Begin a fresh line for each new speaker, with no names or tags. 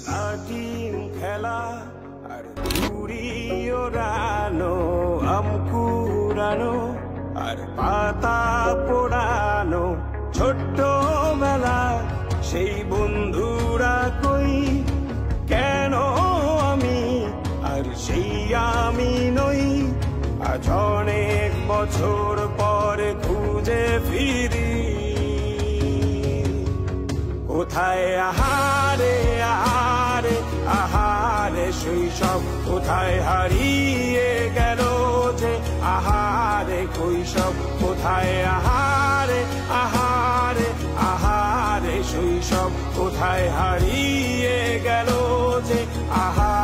লাটিম খেলা আর ঘুড়ি ওড়ানো, আম কুড়ানো আর পাতা পোড়ানো, ছোট্ট বেলা সেই বন্ধুরা কই, কেন আমি আর সেই আমি নই। আজ অনেক বছর পরে খুঁজে ফিরি, কোথায় আহারে আহারে আহারে শৈশব, কোথায় হারিয়ে গেল যে আহারে কৈশব, কোথায় আহারে আহারে আহারে শৈশব, কোথায় হারিয়ে গেল যে আহারে